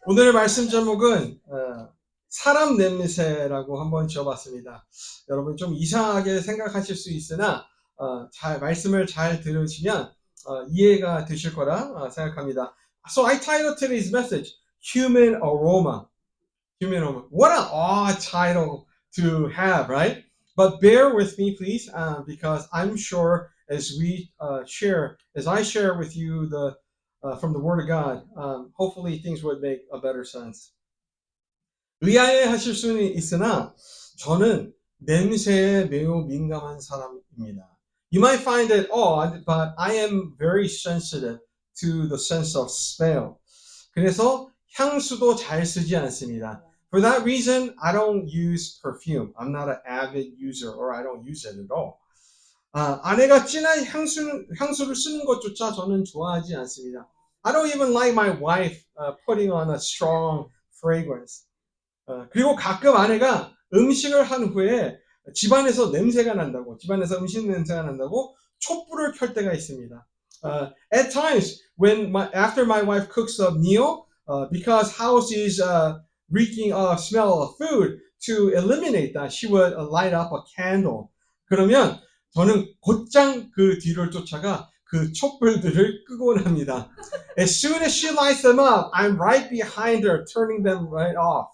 오늘의 말씀 제목은 사람 냄새라고 한번 지어봤습니다. 여러분 좀 이상하게 생각하실 수 있으나 말씀을 잘 들으시면 이해가 되실 거라 생각합니다. So I titled today's message, Human Aroma. Human Aroma. What an odd title to have, right? But bear with me, please, because I'm sure as as I share with you from the Word of God, hopefully things would make a better sense. 의아해 하실 수는 있으나 저는 냄새에 매우 민감한 사람입니다. You might find it odd, but I am very sensitive to the sense of smell. 그래서 향수도 잘 쓰지 않습니다. For that reason, I don't use perfume. I'm not an avid user, or I don't use it at all. 아내가 진한 향수를 쓰는 것조차 저는 좋아하지 않습니다. I don't even like my wife putting on a strong fragrance. 그리고 가끔 아내가 음식을 한 후에 집안에서 집안에서 음식 냄새가 난다고 촛불을 켤 때가 있습니다. At times, after my wife cooks a meal, because house is reeking of smell of food, to eliminate that, she would light up a candle. 그러면 저는 곧장 그 뒤를 쫓아가 그 촛불들을 끄고 납니다. As soon as she lights them up, I'm right behind her, turning them right off.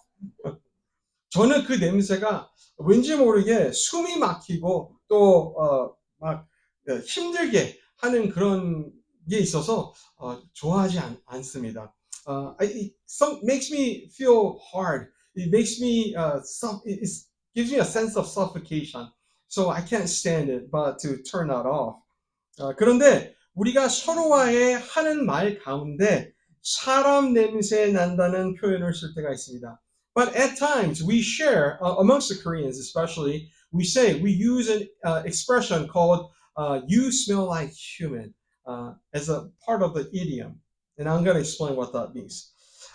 저는 그 냄새가 왠지 모르게 숨이 막히고 또 막 힘들게 하는 그런 게 있어서 좋아하지 않습니다. It makes me feel hard. It makes me it gives me a sense of suffocation. So I can't stand it, but to turn that off. 그런데 우리가 서로와의 하는 말 가운데 사람 냄새 난다는 표현을 쓸 때가 있습니다. But at times we share, amongst the Koreans especially, we use an expression called you smell like human as a part of the idiom. And I'm going to explain what that means.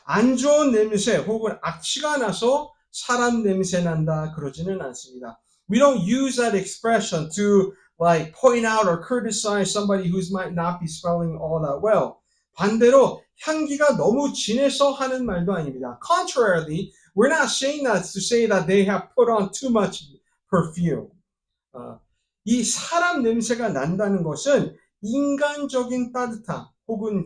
안 좋은 냄새 혹은 악취가 나서 사람 냄새 난다 그러지는 않습니다. We don't use that expression to like point out or criticize somebody who might not be smelling all that well. 반대로 향기가 너무 진해서 하는 말도 아닙니다. Contrarily, we're not saying that to say that they have put on too much perfume. 이 사람 냄새가 난다는 것은 인간적인 따뜻함, 혹은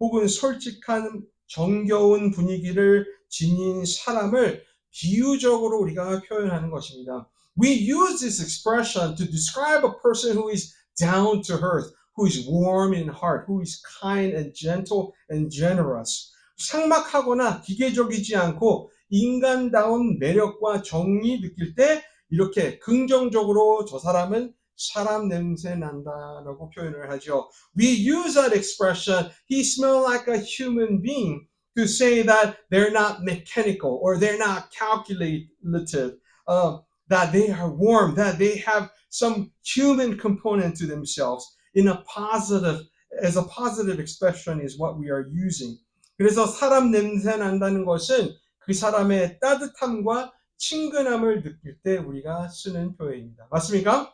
혹은 솔직한 정겨운 분위기를 지닌 사람을 비유적으로 우리가 표현하는 것입니다. We use this expression to describe a person who is down to earth, who is warm in heart, who is kind and gentle and generous. 삭막하거나 기계적이지 않고 인간다운 매력과 정이 느낄 때 이렇게 긍정적으로 저 사람은 사람 냄새 난다라고 표현을 하죠. We use that expression, he smells like a human being, to say that they're not mechanical or they're not calculative, that they are warm, that they have some human component to themselves as a positive expression is what we are using. 그래서 사람 냄새 난다는 것은 그 사람의 따뜻함과 친근함을 느낄 때 우리가 쓰는 표현입니다. 맞습니까?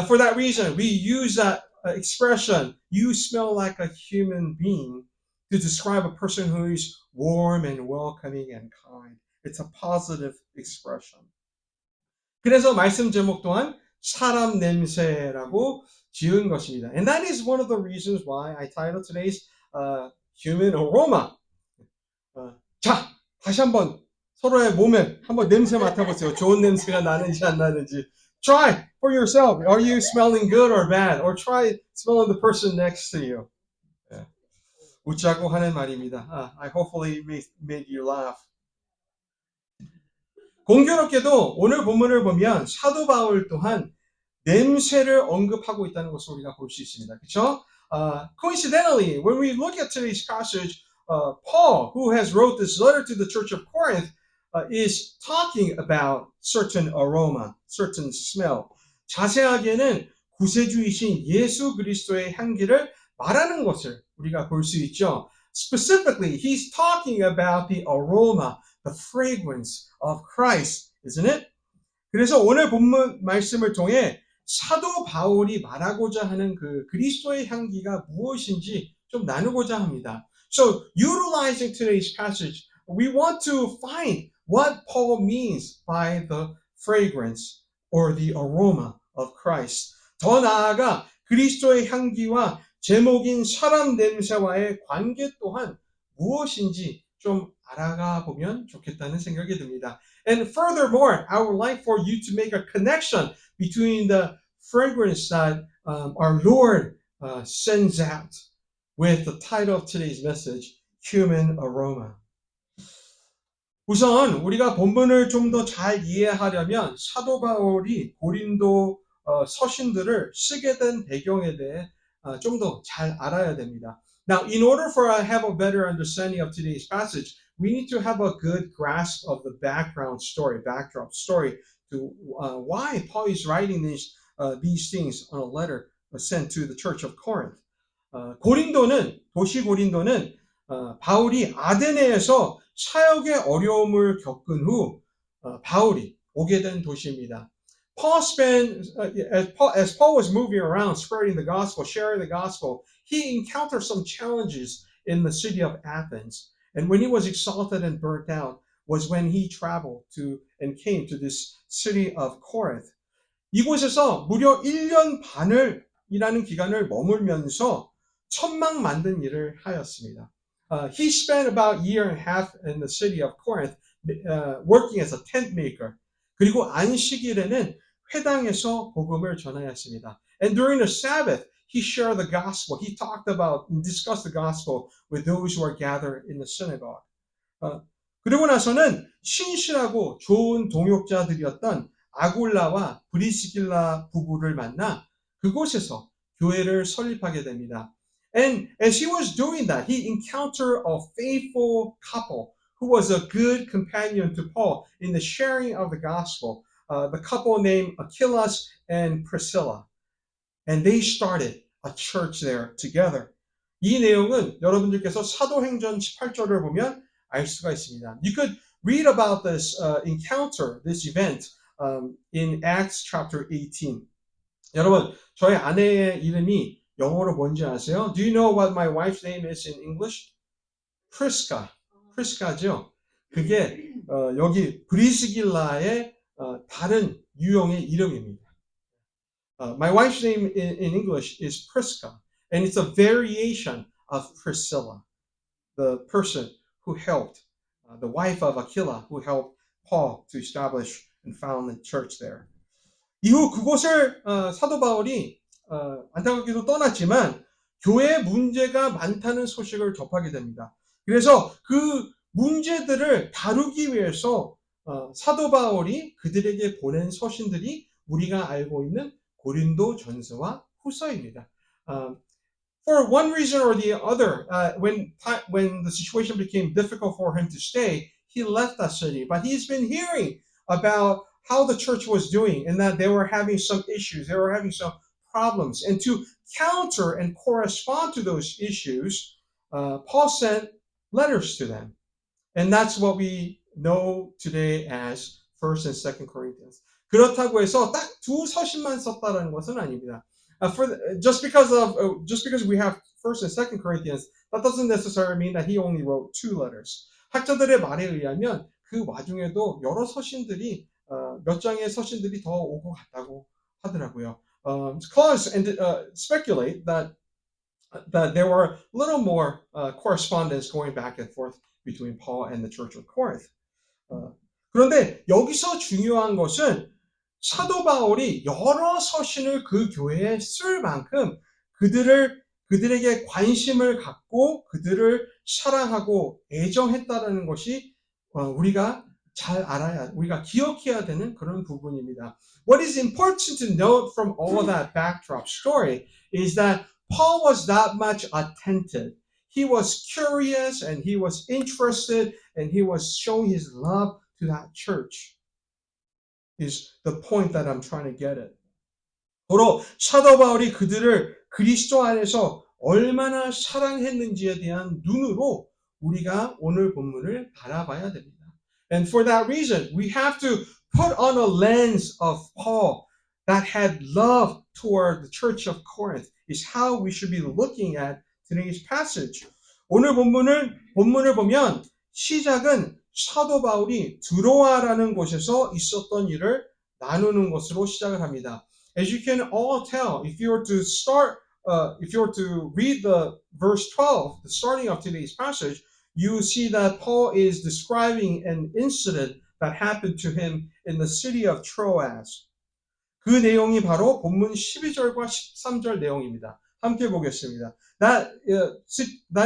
For that reason, we use that expression, you smell like a human being, to describe a person who is warm and welcoming and kind. It's a positive expression. 그래서 말씀 제목 또한 사람 냄새라고 지은 것입니다. And that is one of the reasons why I titled today's Human Aroma. 자, 다시 한번 서로의 몸에 한번 냄새 맡아보세요. 좋은 냄새가 나는지 안 나는지. Try for yourself. Are you smelling good or bad? Or try smelling the person next to you. 네. 웃자고 하는 말입니다. I hopefully made you laugh. 공교롭게도 오늘 본문을 보면 사도 바울 또한 냄새를 언급하고 있다는 것을 우리가 볼 수 있습니다. 그렇죠? Coincidentally, when we look at today's passage, Paul, who has wrote this letter to the church of Corinth, is talking about certain aroma, certain smell. 자세하게는 구세주이신 예수 그리스도의 향기를 말하는 것을 우리가 볼 수 있죠. Specifically, he's talking about the aroma, the fragrance of Christ, isn't it? 그래서 오늘 본문 말씀을 통해 사도 바울이 말하고자 하는 그 그리스도의 향기가 무엇인지 좀 나누고자 합니다. So, utilizing today's passage, we want to find what Paul means by the fragrance or the aroma of Christ. 더 나아가 그리스도의 향기와 제목인 사람 냄새와의 관계 또한 무엇인지 좀 알아가 보면 좋겠다는 생각이 듭니다. And furthermore, I would like for you to make a connection between the fragrance that our Lord sends out with the title of today's message, Human Aroma. 우선 우리가 본문을 좀 더 잘 이해하려면 사도 바울이 고린도 서신들을 쓰게 된 배경에 대해 좀 더 잘 알아야 됩니다. Now, in order for us to have a better understanding of today's passage, we need to have a good grasp of the background story, backdrop story to why Paul is writing these things on a letter sent to the church of Corinth. 도시 고린도는 바울이 아데네에서 사역의 어려움을 겪은 후 바울이 오게 된 도시입니다. As Paul was moving around spreading the gospel, sharing the gospel, he encountered some challenges in the city of Athens. And when he was exalted and burnt out was when he traveled to and came to this city of Corinth. 이곳에서 무려 1년 반이라는 기간을 머물면서 천막 만든 일을 하였습니다. He spent about a year and a half in the city of Corinth working as a tent maker. 그리고 안식일에는 회당에서 복음을 전하였습니다. And during the Sabbath, he shared the gospel. He talked about and discussed the gospel with those who are gathered in the synagogue. 그리고 나서는 신실하고 좋은 동역자들이었던 아굴라와 브리스길라 부부를 만나 그곳에서 교회를 설립하게 됩니다. And as he was doing that, he encountered a faithful couple who was a good companion to Paul in the sharing of the gospel. The couple named Achilles and Priscilla. And they started a church there together. 이 내용은 여러분들께서 사도행전 18절을 보면 알 수가 있습니다. You could read about this encounter, this event in Acts chapter 18. 여러분, 저희 아내의 이름이 영어로 뭔지 아세요? Do you know what my wife's name is in English? Prisca. Prisca죠. 그게 여기 브리스길라의 다른 유형의 이름입니다. My wife's name in English is Prisca, and it's a variation of Priscilla, the person who helped, the wife of Aquila, who helped Paul to establish and found the church there. 이후 그곳을 사도 바울이 안타깝게도 떠났지만 교회 문제가 많다는 소식을 접하게 됩니다. 그래서 그 문제들을 다루기 위해서 사도 바울이 그들에게 보낸 서신들이 우리가 알고 있는 고린도 전서와 후서입니다. For one reason or the other, when the situation became difficult for him to stay, he left that city. But he's been hearing about how the church was doing and that they were having some issues, they were having some problems. And to counter and correspond to those issues, Paul sent letters to them. And that's what we know today as 1st and 2nd Corinthians. 그렇다고 해서 딱 두 서신만 썼다는 것은 아닙니다. Just because we have 1st and 2nd Corinthians, that doesn't necessarily mean that he only wrote 2 letters. 학자들의 말에 의하면 그 와중에도 여러 서신들이 몇 장의 서신들이 더 오고 갔다고 하더라고요. Scholars speculate that there were a little more correspondence going back and forth between Paul and the Church of Corinth. 그런데 여기서 중요한 것은 사도 바울이 여러 서신을 그 교회에 쓸 만큼 그들에게 관심을 갖고 그들을 사랑하고 애정했다라는 것이 우리가 우리가 기억해야 되는 그런 부분입니다. What is important to note from all of that backdrop story is that Paul was that much attentive. He was curious and he was interested and he was showing his love to that church. Is the point that I'm trying to get at. 도로 사도 바울이 그들을 그리스도 안에서 얼마나 사랑했는지에 대한 눈으로 우리가 오늘 본문을 바라봐야 됩니다. And for that reason, we have to put on a lens of Paul that had love toward the church of Corinth is how we should be looking at today's passage. 오늘 본문을 보면 시작은 사도 바울이 드로아라는 곳에서 있었던 일을 나누는 것으로 시작을 합니다. As you can all tell, if you were to start, if you were to read the verse 12, the starting of today's passage, you see that Paul is describing an incident that happened to him in the city of Troas. 그 내용이 바로 본문 12절과 13절 내용입니다. 함께 보겠습니다. That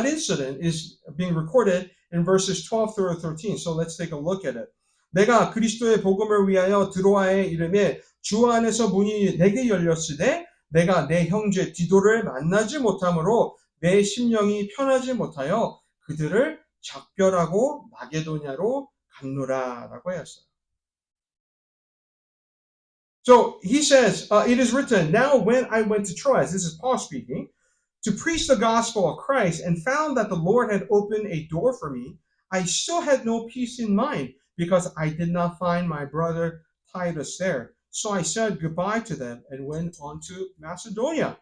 incident is being recorded in verses 12 through 13. So let's take a look at it. 내가 그리스도의 복음을 위하여 드로아에 이름에 주 안에서 문이 내게 열렸으되 내가 내 형제 디도를 만나지 못함으로 내 심령이 편하지 못하여 그들을 작별하고 마게도냐로 갔노라라고 했어요. So he says, it is written, now when I went to Troas, this is Paul speaking, to preach the gospel of Christ and found that the Lord had opened a door for me, I still had no peace in mind because I did not find my brother Titus there. So I said goodbye to them and went on to Macedonia.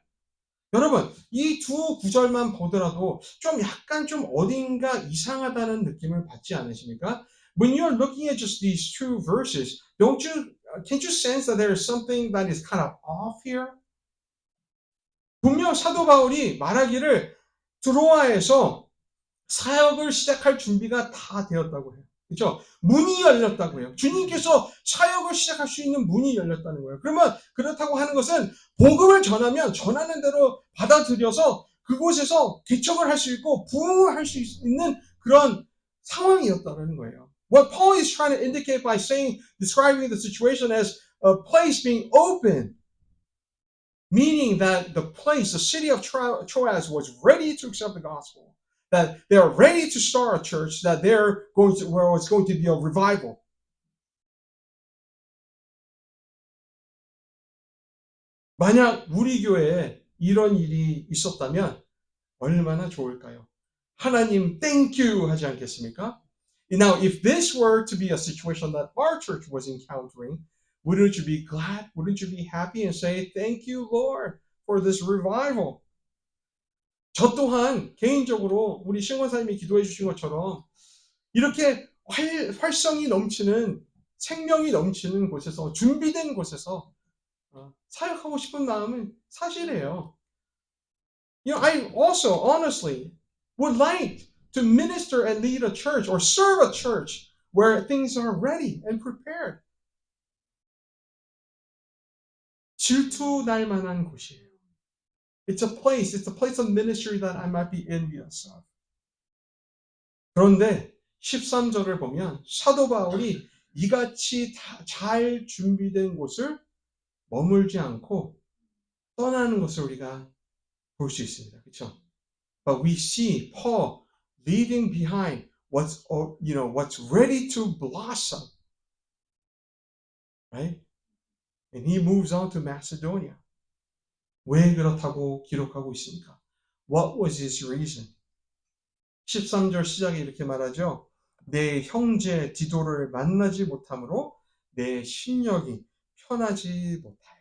여러분, 이 두 구절만 보더라도 좀 약간 좀 어딘가 이상하다는 느낌을 받지 않으십니까? When you're looking at just these two verses, can't you sense that there is something that is kind of off here? 분명 사도 바울이 말하기를 드로아에서 사역을 시작할 준비가 다 되었다고 해요. 그렇죠? 문이 열렸다고 해요. 주님께서 사역을 시작할 수 있는 문이 열렸다는 거예요. 그러면 그렇다고 하는 것은 복음을 전하면 전하는 대로 받아들여서 그곳에서 개척을 할 수 있고 부흥을 할 수 있는 그런 상황이었다는 거예요. What Paul is trying to indicate by describing the situation as a place being open, meaning that the city of Troas was ready to accept the gospel, that they are ready to start a church, that where it's going to be a revival. 만약 우리 교회에 이런 일이 있었다면 얼마나 좋을까요? 하나님 thank you 하지 않겠습니까? Now, if this were to be a situation that our church was encountering, wouldn't you be glad? Wouldn't you be happy and say, thank you, Lord, for this revival? 저 또한 개인적으로 우리 신권사님이 기도해 주신 것처럼 이렇게 활성이 넘치는 생명이 넘치는 곳에서 준비된 곳에서 사역하고 싶은 마음은 사실이에요. I also honestly would like to minister and lead a church or serve a church where things are ready and prepared. 질투 날 만한 곳이에요. It's a place of ministry that I might be envious of. 그런데 13절을 보면 사도 바울이 이같이 잘 준비된 곳을 머물지 않고 떠나는 것을 우리가 볼 수 있습니다. 그렇죠? But we see Paul leaving behind what's ready to blossom. Right? And he moves on to Macedonia. 왜 그렇다고 기록하고 있습니까? What was his reason? 13절 시작에 이렇게 말하죠. 내 형제 디도를 만나지 못함으로 내 심령이 편하지 못하여.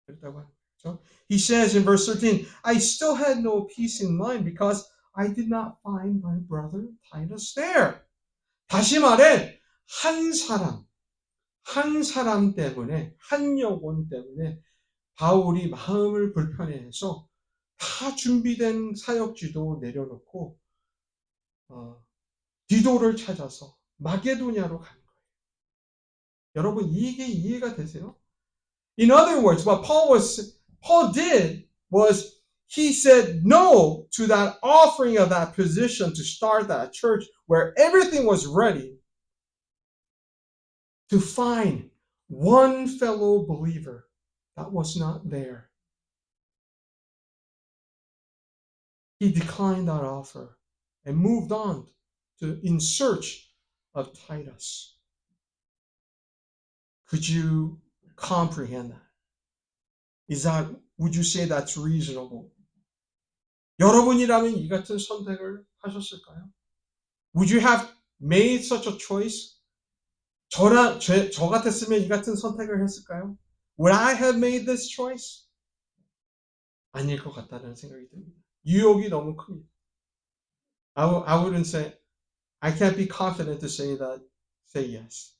그렇다고 하는 거죠. He says in verse 13, I still had no peace in mind because I did not find my brother Titus there. 다시 말해, 한 사람 때문에, 한 영혼 때문에 바울이 마음을 불편해해서 다 준비된 사역지도 내려놓고 디도를 찾아서 마게도냐로 간 거예요. 여러분 이게 이해가 되세요? In other words, what Paul did was he said no to that offering of that position to start that church where everything was ready to find one fellow believer that was not there. He declined that offer and moved on in search of Titus. Could you comprehend that? Would you say that's reasonable? 여러분이라면 이 같은 선택을 하셨을까요? Would you have made such a choice? 저 같았으면 이 같은 선택을 했을까요? Would I have made this choice? 아닐 것 같다는 생각이 듭니다. 유혹이 너무 큽니다. I wouldn't say I can't be confident to say yes.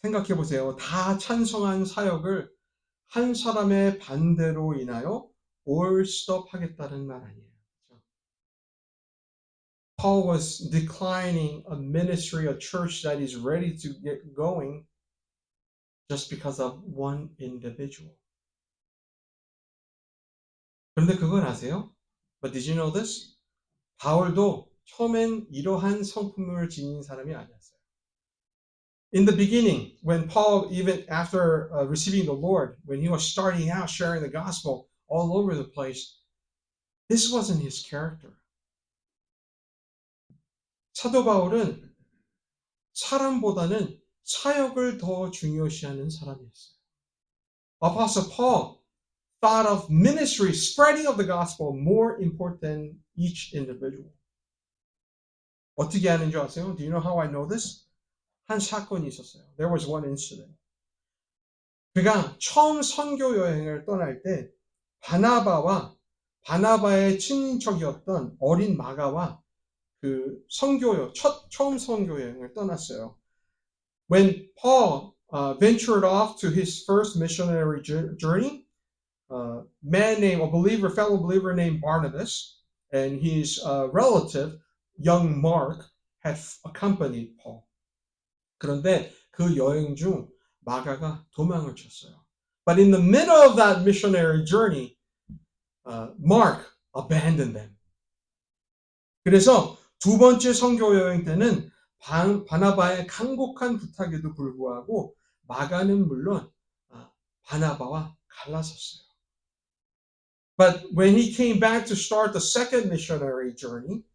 생각해 보세요. 다 찬성한 사역을 한 사람의 반대로 인하여 올스톱하겠다는 말 아니에요. 그렇죠? Paul was declining a ministry, a church that is ready to get going just because of one individual. 그런데 그걸 아세요? But did you know this? 바울도 처음엔 이러한 성품을 지닌 사람이 아니었어요. In the beginning, when Paul, even after receiving the Lord, when he was starting out sharing the gospel all over the place, this wasn't his character. 사도 바울은 사람보다는 사역을 더 중요시하는 사람이었어요. Apostle Paul thought of ministry, spreading of the gospel, more important than each individual. 어떻게 하는 줄 아세요? Do you know how I know this? 한 사건이 있었어요. There was one incident. 그가 처음 선교 여행을 떠날 때 바나바의 친인척이었던 어린 마가와 그 처음 선교 여행을 떠났어요. When Paul ventured off to his first missionary journey, a fellow believer named Barnabas, and his relative, young Mark, had accompanied Paul. 그런데 그 여행 중 마가가 도망을 쳤어요. But in the middle of that missionary journey, Mark abandoned them. 그래서 두 번째 선교 여행 때는 바나바의 간곡한 부탁에도 불구하고 마가는 물론 바나바와 갈라섰어요. But when he came back to start the second missionary journey,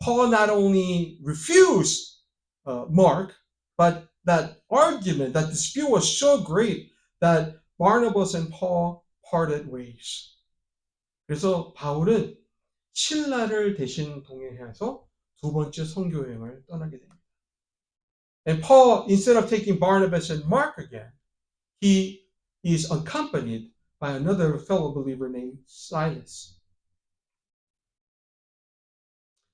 Paul not only refused Mark, but that argument, that dispute was so great that Barnabas and Paul parted ways. 그래서 바울은 신라를 대신 동행해서 두 번째 선교 여행을 떠나게 됩니다. And Paul, instead of taking Barnabas and Mark again, he is accompanied by another fellow believer named Silas.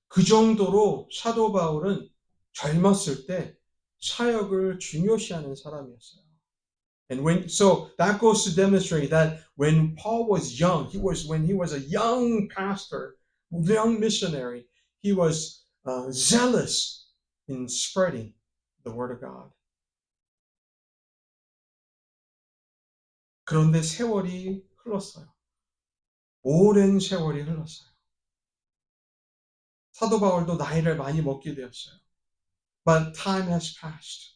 그 정도로 사도 바울은 젊었을 때 사역을 중요시하는 사람이었어요. So that goes to demonstrate that when Paul was young, when he was a young pastor, young missionary, he was zealous in spreading the word of God. 그런데 세월이 흘렀어요. 오랜 세월이 흘렀어요. 사도 바울도 나이를 많이 먹게 되었어요. But time has passed.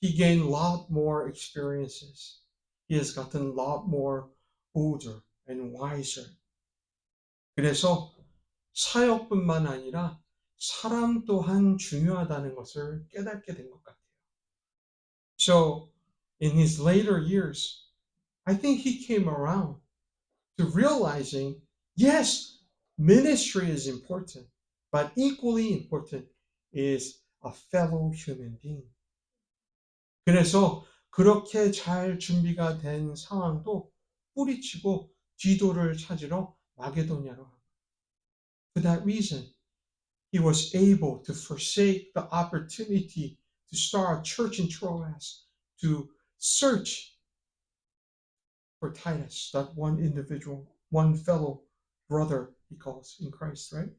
He gained a lot more experiences. He has gotten a lot more older and wiser. 그래서 사역뿐만 아니라 사람 또한 중요하다는 것을 깨닫게 된 것 같아요. So in his later years, I think he came around to realizing, yes, ministry is important, but equally important is a fellow human being. 그래서 그렇게 잘 준비가 된 상황도 뿌리치고 디도를 찾으러 마게도냐로 합니다. For that reason, he was able to forsake the opportunity to start a church in Troas, to search for Titus, that one individual, one fellow brother he calls in Christ, right?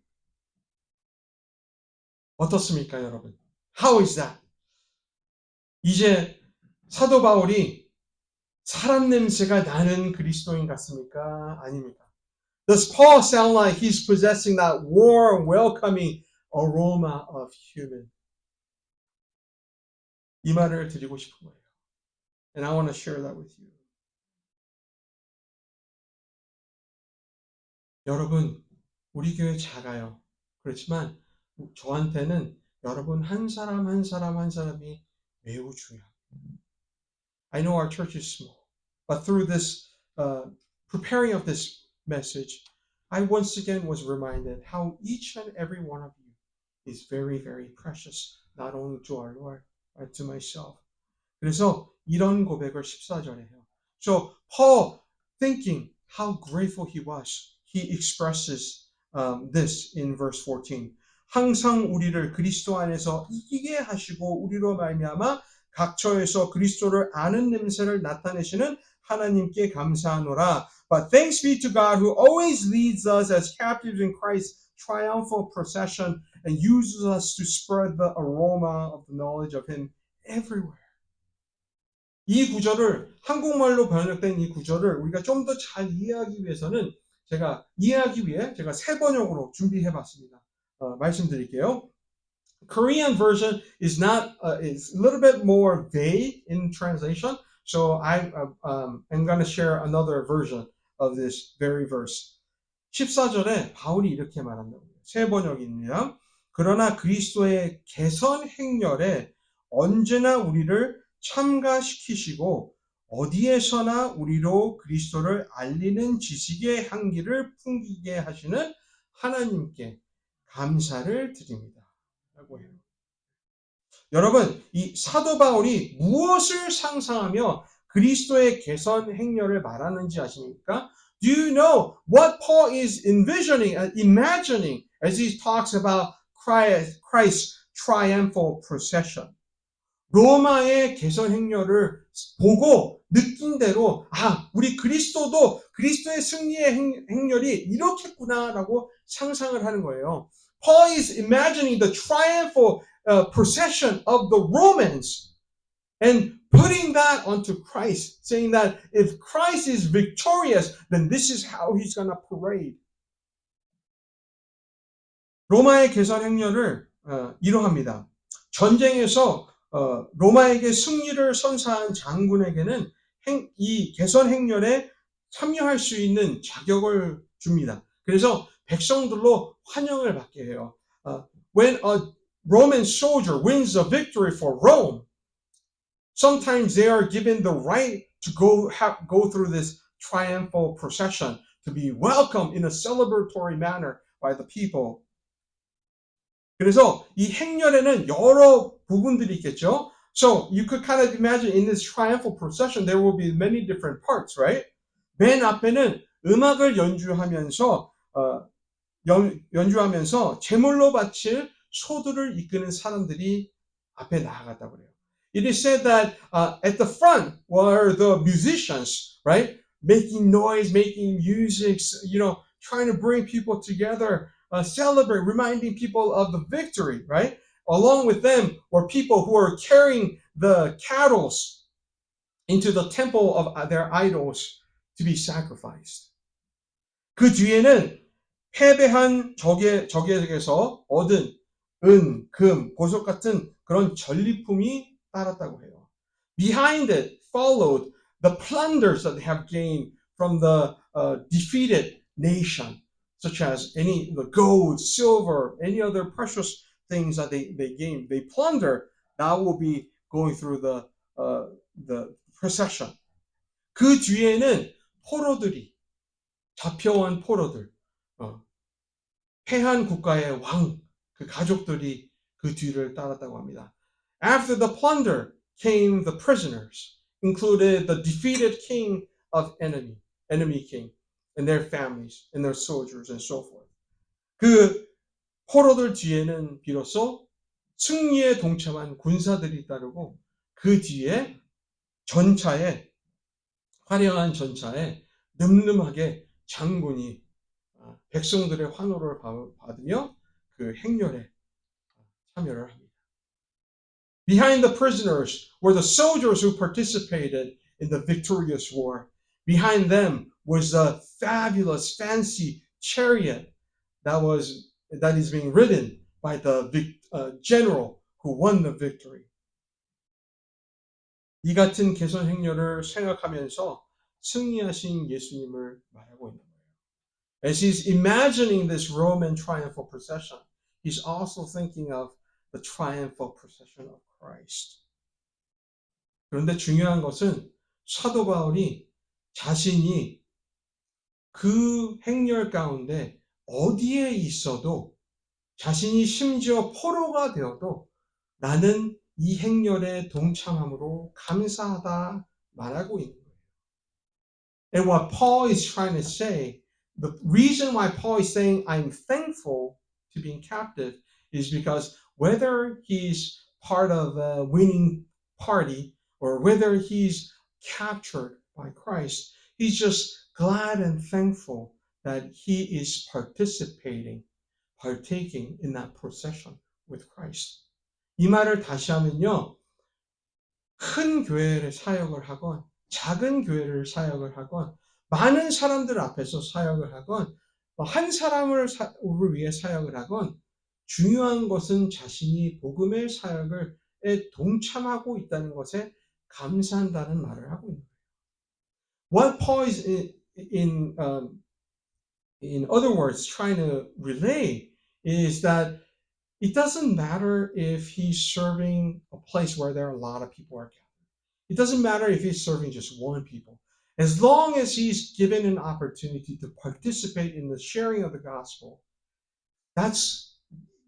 어떻습니까, 여러분? How is that? 이제 사도 바울이 사람 냄새가 나는 그리스도인 같습니까? 아닙니까? Does Paul sound like he's possessing that warm, welcoming aroma of human? 이 말을 드리고 싶은 거예요. And I want to share that with you. 여러분, 우리 교회 작아요. 그렇지만 저한테는 여러분 한 사람 한 사람이 매우 중요합니다. I know our church is small, but through this preparing of this message, I once again was reminded how each and every one of you is very, very precious, not only to our Lord, but to myself. 그래서 이런 고백을 14절에 해요. So Paul, thinking how grateful he was, he expresses this in verse 14. 항상 우리를 그리스도 안에서 이기게 하시고 우리로 말미암아 각처에서 그리스도를 아는 냄새를 나타내시는 하나님께 감사하노라. But thanks be to God who always leads us as captives in Christ's triumphal procession and uses us to spread the aroma of the knowledge of Him everywhere. 이 구절을 한국말로 번역된 이 구절을 우리가 좀 더 잘 이해하기 위해서는 제가 새 번역으로 준비해봤습니다. 말씀드릴게요. Korean version is not is a little bit more vague in translation, so I'm going to share another version of this very verse. 14절에 바울이 이렇게 말한다고요. 새 번역입니다. 그러나 그리스도의 개선 행렬에 언제나 우리를 참가시키시고 어디에서나 우리로 그리스도를 알리는 지식의 향기를 풍기게 하시는 하나님께 감사를 드립니다. 라고 해요. 여러분, 이 사도 바울이 무엇을 상상하며 그리스도의 개선 행렬을 말하는지 아십니까? Do you know what Paul is envisioning and imagining as he talks about Christ's triumphal procession? 로마의 개선 행렬을 보고 느낀 대로 우리 그리스도도 그리스도의 승리의 행렬이 이렇겠구나라고 상상을 하는 거예요. Paul is imagining the triumphal procession of the Romans and putting that onto Christ, saying that if Christ is victorious, then this is how he's going to parade. 로마의 개선 행렬을 이러합니다. 전쟁에서 로마에게 승리를 선사한 장군에게는 이 개선 행렬에 참여할 수 있는 자격을 줍니다. 그래서 백성들로 환영을 받게 해요. When a Roman soldier wins a victory for Rome, sometimes they are given the right to go through this triumphal procession, to be welcomed in a celebratory manner by the people. 그래서 이 행렬에는 여러 부분들이 있겠죠. So you could kind of imagine in this triumphal procession there will be many different parts, right? 맨 앞에는 음악을 연주하면서 연주하면서 제물로 바칠 소들을 이끄는 사람들이 앞에 나아갔다고 그래요. It is said that at the front were the musicians, right? Making noise, making music, trying to bring people together. Celebrate, reminding people of the victory, right? Along with them were people who were carrying the cattle into the temple of their idols to be sacrificed. 그 뒤에는 패배한 적에게서 얻은 은, 금, 보석 같은 그런 전리품이 따랐다고 해요. Behind it followed the plunders that they have gained from the defeated nation. Such as the gold, silver, any other precious things that they gain, they plunder. That will be going through the procession. 그 뒤에는 포로들이 잡혀온 포로들, 패한 국가의 왕, 그 가족들이 그 뒤를 따랐다고 합니다. After the plunder came the prisoners, included the defeated king of enemy king. And their families, and their soldiers, and so forth. 그 포로들 뒤에는 비로소 승리에 동참한 군사들이 따르고 그 뒤에 화려한 전차에 늠름하게 장군이 백성들의 환호를 받으며 그 행렬에 참여를 합니다. Behind the prisoners were the soldiers who participated in the victorious war. Behind them was a fabulous, fancy chariot that is being ridden by the general who won the victory. 이 같은 개선 행렬을 생각하면서 승리하신 예수님을 말하고 있는 거예요. As he's imagining this Roman triumphal procession, he's also thinking of the triumphal procession of Christ. 그런데 중요한 것은 사도 바울이 자신이 그 행렬 가운데 어디에 있어도 자신이 심지어 포로가 되어도 나는 이 행렬에 동참함으로 감사하다 말하고 있는 거예요. And what Paul is trying to say the reason why Paul is saying I'm thankful to being captive is because whether he's part of a winning party or whether he's captured by Christ, he's just glad and thankful that he is partaking in that procession with Christ. 이 말을 다시 하면요. 큰 교회를 사역을 하건 작은 교회를 사역을 하건 많은 사람들 앞에서 사역을 하건 한 사람을 위해 사역을 하건 중요한 것은 자신이 복음의 사역에 동참하고 있다는 것에 감사한다는 말을 하고 있는 거예요. What Paul is in other words trying to relay is that it doesn't matter if he's serving a place where there are a lot of people are gathered. It doesn't matter if he's serving just one people. As long as he's given an opportunity to participate in the sharing of the gospel, that's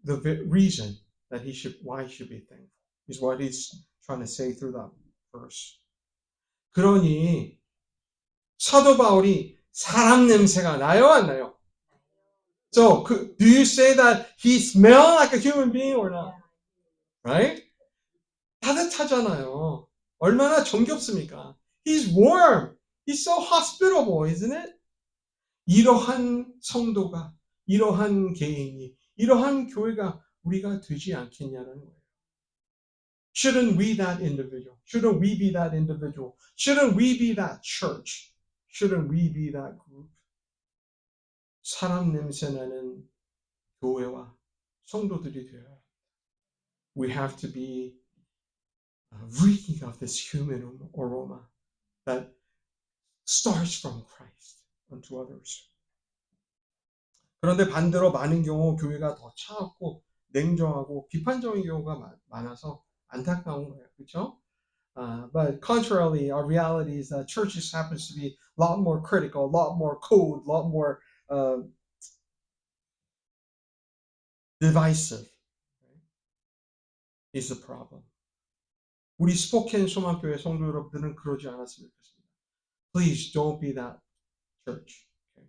the reason that why he should be thankful, is what he's trying to say through that verse. 그러니 사도 바울이 사람 냄새가 나요, 안 나요? So, do you say that he smells like a human being or not? Right? 따뜻하잖아요. 얼마나 정겹습니까? He's warm. He's so hospitable, isn't it? 이러한 성도가, 이러한 개인이, 이러한 교회가 우리가 되지 않겠냐는 거예요. Shouldn't we that individual? Shouldn't we be that individual? Shouldn't we be that church? Shouldn't we be that group? 사람 냄새나는 교회와 성도들이 되어야 합니다. We have to be reeking of this human aroma that starts from Christ unto others. 그런데 반대로 많은 경우 교회가 더 차갑고 냉정하고 비판적인 경우가 많아서 안타까운 거예요. 그렇죠? But contrarily, our reality is that churches happens to be a lot more critical, a lot more cold, a lot more divisive. Is the problem. 우리 스포켄 소망교회 성도 여러분들은 그러지 않았으면 좋겠습니다. Please don't be that church. Okay?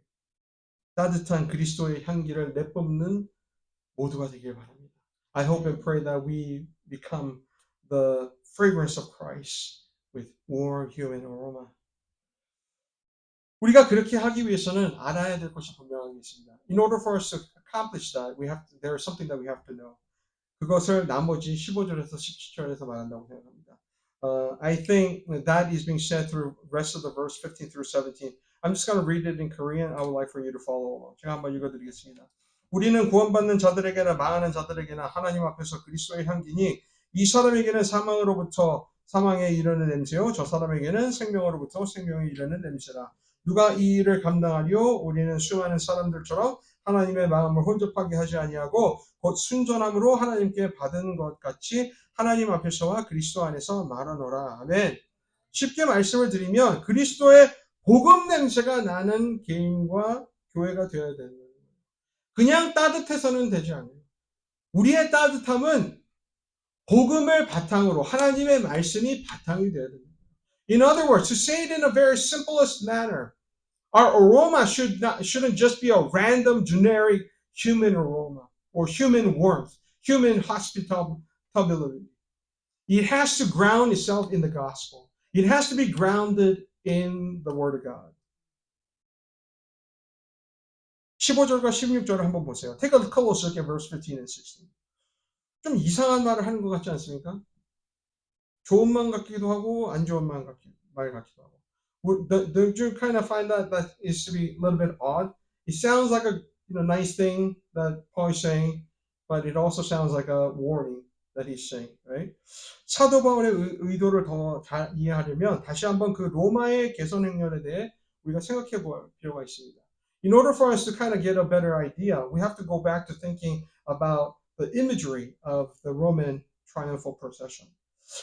따뜻한 그리스도의 향기를 내뿜는 모두가 되길 바랍니다. I hope and pray that we become the fragrance of Christ with warm human aroma. 우리가 그렇게 하기 위해서는 알아야 될 것이 분명하게 있습니다. In order for us to accomplish that, there is something that we have to know. 그것을 나머지 15절에서 17절에서 말한다고 생각합니다. I think that is being said through the rest of the verse 15 through 17. I'm just going to read it in Korean. I would like for you to follow along. 제가 한번 읽어드리겠습니다. 우리는 구원받는 자들에게나 망하는 자들에게나 하나님 앞에서 그리스도의 향기니 이 사람에게는 사망으로부터 사망에 이르는 냄새요 저 사람에게는 생명으로부터 생명에 이르는 냄새라. 누가 이 일을 감당하리요? 우리는 수많은 사람들처럼 하나님의 마음을 혼접하게 하지 아니하고 곧 순전함으로 하나님께 받은 것 같이 하나님 앞에서와 그리스도 안에서 말하노라. 아멘. 쉽게 말씀을 드리면 그리스도의 복음 냄새가 나는 개인과 교회가 되어야 되는 거예요. 그냥 따뜻해서는 되지 않아요. 우리의 따뜻함은 복음을 바탕으로 하나님의 말씀이 바탕이 되어야 됩니다. In other words, to say it in a very simplest manner, our aroma shouldn't just be a random generic human aroma or human warmth, human hospitality. It has to ground itself in the gospel. It has to be grounded in the word of God. 15절과 16절을 한번 보세요. Take a close look at verse 15 and 16. 좀 이상한 말을 하는 것 같지 않습니까? 좋은 말 같기도 하고 안 좋은 말 같기도 하고. Don't you kind of find that is to be a little bit odd? It sounds like a nice thing that Paul is saying, but it also sounds like a warning that he's saying, right? 사도 바울의 의도를 더 잘 이해하려면 다시 한번 그 로마의 개선 행렬에 대해 우리가 생각해 볼 필요가 있습니다. In order for us to kind of get a better idea, we have to go back to thinking about the imagery of the Roman triumphal procession.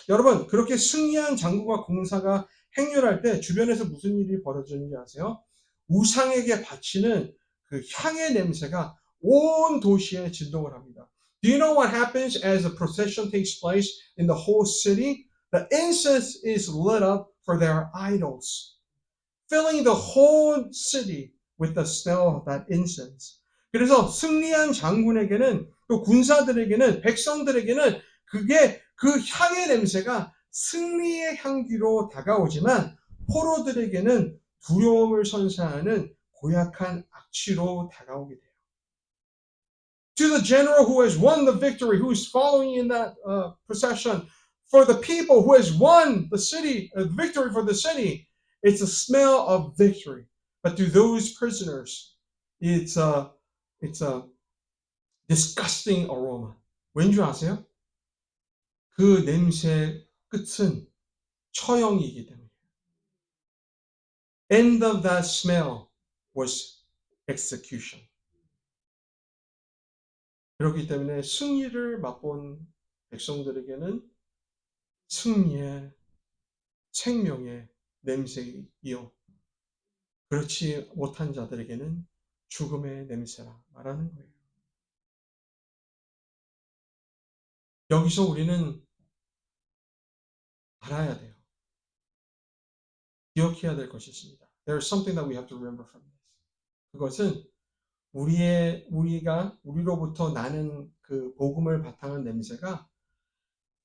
여러분, 그렇게 승리한 장군과 공사가 행렬할 때 주변에서 무슨 일이 벌어지는지 아세요? 우상에게 바치는 그 향의 냄새가 온 도시에 진동을 합니다. Do you know what happens as the procession takes place in the whole city? The incense is lit up for their idols, filling the whole city with the smell of that incense. 그래서 승리한 장군에게는 또 군사들에게는 백성들에게는 그게 그 향의 냄새가 승리의 향기로 다가오지만 포로들에게는 두려움을 선사하는 고약한 악취로 다가오게 돼요. To the general who has won the victory, who is following in that procession, for the people who has won the city, victory for the city, it's a smell of victory. But to those prisoners, it's a disgusting aroma. 왠지 아세요? 그 냄새의 끝은 처형이기 때문에. End of that smell was execution. 그렇기 때문에 승리를 맛본 백성들에게는 승리의 생명의 냄새이요. 그렇지 못한 자들에게는 죽음의 냄새라 말하는 거예요. 여기서 우리는 알아야 돼요. 기억해야 될 것이 있습니다. There's something that we have to remember from this. 그것은 우리로부터 나는 그 복음을 바탕한 냄새가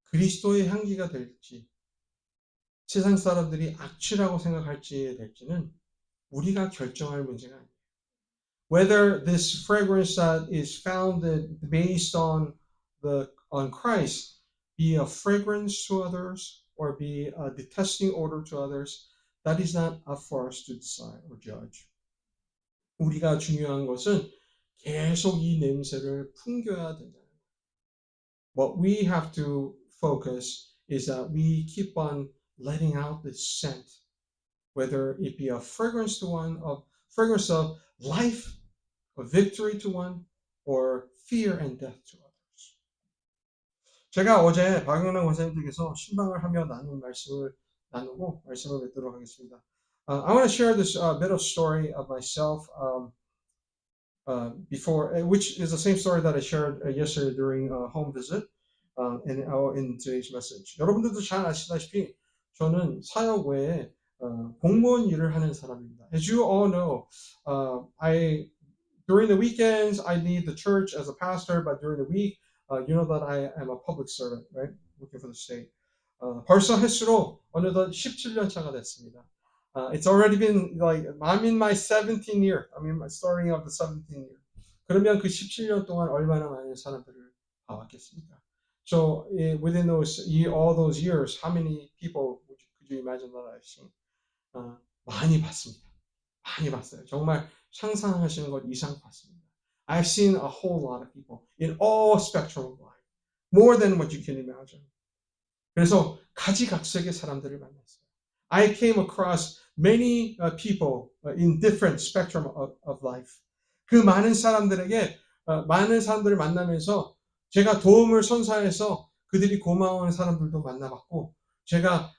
그리스도의 향기가 될지, 세상 사람들이 악취라고 생각할지 될지는 우리가 결정할 문제가 아니에요. Whether this fragrance that is founded based on Christ be a fragrance to others or be a detesting odor to others, that is not up for us to decide or judge. 우리가 중요한 것은 계속 이 냄새를 풍겨야 된다는 거예요. What we have to focus is that we keep on letting out this scent, whether it be a fragrance to one, of fragrance of life, of victory to one, or fear and death to others. 제가 어제 박영란 권사님께서 신방을 하며 나눈 말씀을 나누고 말씀을 맺도록 하겠습니다. I want to share this bit of story of myself before, which is the same story that I shared yesterday during a home visit in today's message. 여러분들도 잘 아시다시피 저는 사역 외에 공무원 일을 하는 사람입니다. As you all know, during the weekends I lead the church as a pastor, but during the week, you know that I am a public servant, right? Working for the state. 벌써 횟수로 어느덧 17년 차가 됐습니다. It's already been like I'm in my 17th year. I mean, my starting of the 17th year. 그러면 그 17년 동안 얼마나 많은 사람들을 봐왔겠습니까? So within all those years, how many people could you imagine that I've seen? 많이 봤습니다. 많이 봤어요. 정말 상상하시는 것 이상 봤습니다. I've seen a whole lot of people in all spectrum of life, more than what you can imagine. 그래서 가지각색의 사람들을 만났어요. I came across many people in different spectrum of life. 그 많은 사람들에게 많은 사람들을 만나면서 제가 도움을 선사해서 그들이 고마워하는 사람들도 만나봤고, 제가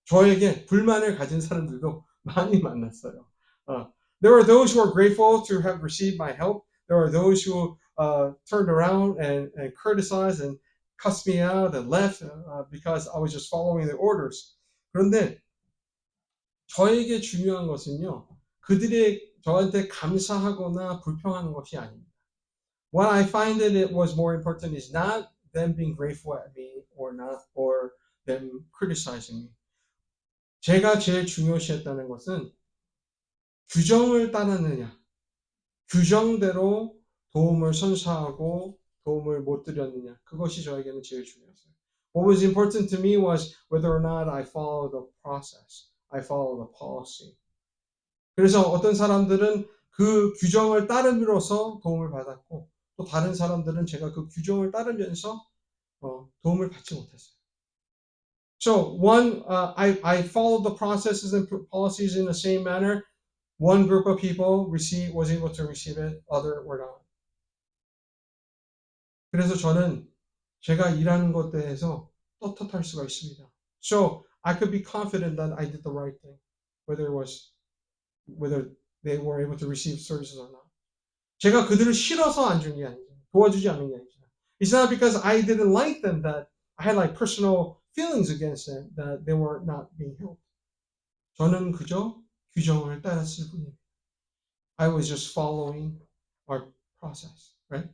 저에게 불만을 가진 사람들도 많이 만났어요. There are those who are grateful to have received my help. There are those who turned around and criticized and cussed me out and left because I was just following the orders. 그런데 저에게 중요한 것은요, 그들이 저한테 감사하거나 불평하는 것이 아닙니다. What I find that it was more important is not them being grateful at me or them criticizing me. 제가 제일 중요시했다는 것은 규정을 따랐느냐, 규정대로 도움을 선사하고 도움을 못 드렸느냐, 그것이 저에게는 제일 중요했어요. What was important to me was whether or not I follow the process, I follow the policy. 그래서 어떤 사람들은 그 규정을 따름으로써 도움을 받았고, 또 다른 사람들은 제가 그 규정을 따르면서 도움을 받지 못했어요. So one, I followed the processes and policies in the same manner. One group of people was able to receive it, other were not. 그래서 저는 제가 일하는 것에 대해서 떳떳할 수가 있습니다. So I could be confident that I did the right thing, whether they were able to receive services or not. 제가 그들을 싫어서 안 준 게 아니죠. 도와주지 않은 게 아니죠. It's not because I didn't like them that I had like personal feelings against them that they were not being helped. 저는 그저 규정을 따랐을 뿐입니다. I was just following our process, right?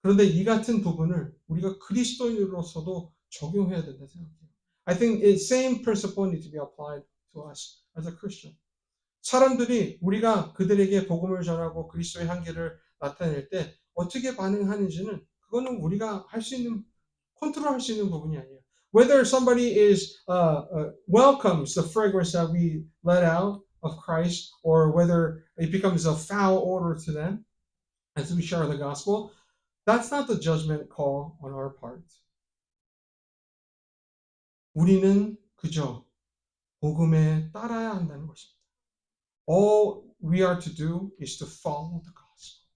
그런데 이 같은 부분을 우리가 그리스도인으로서도 적용해야 된다 생각해요. I think the same principle needs to be applied to us as a Christian. 사람들이 우리가 그들에게 복음을 전하고 그리스도의 향기를 나타낼 때 어떻게 반응하는지는 그거는 우리가 할 수 있는 컨트롤할 수 있는 부분이 아니에요. Whether somebody is welcomes the fragrance that we let out of Christ, or whether it becomes a foul odor to them as we share the gospel, that's not the judgment call on our part. 우리는 그저 복음에 따라야 한다는 것입니다. All we are to do is to follow the gospel.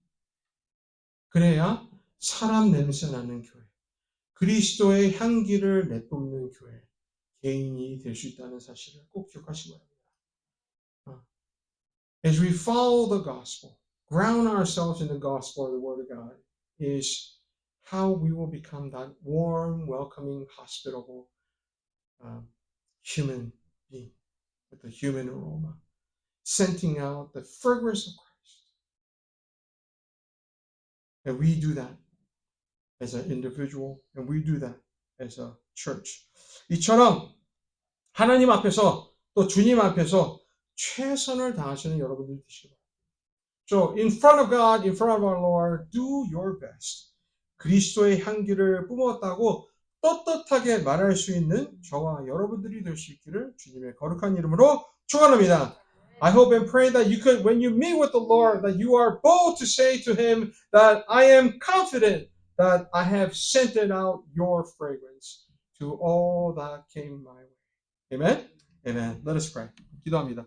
그래야 사람 냄새 나는 교회, 그리스도의 향기를 내뿜는 교회, 개인이 될 수 있다는 사실을 꼭 기억하시기 바랍니다. As we follow the gospel, ground ourselves in the gospel of the word of God, is how we will become that warm, welcoming, hospitable human being with a human aroma, scenting out the fragrance of Christ. And we do that as an individual, and we do that as a church. 이처럼 하나님 앞에서 또 주님 앞에서 최선을 다하시는 여러분들이 되시기 바랍니다. So in front of God, in front of our Lord, do your best. 그리스도의 향기를 뿜었다고 떳떳하게 말할 수 있는 저와 여러분들이 될 수 있기를 주님의 거룩한 이름으로 축원합니다. I hope and pray that you could, when you meet with the Lord, that you are bold to say to Him that I am confident that I have scented out your fragrance to all that came my way. Amen? Amen. Let us pray. 기도합니다.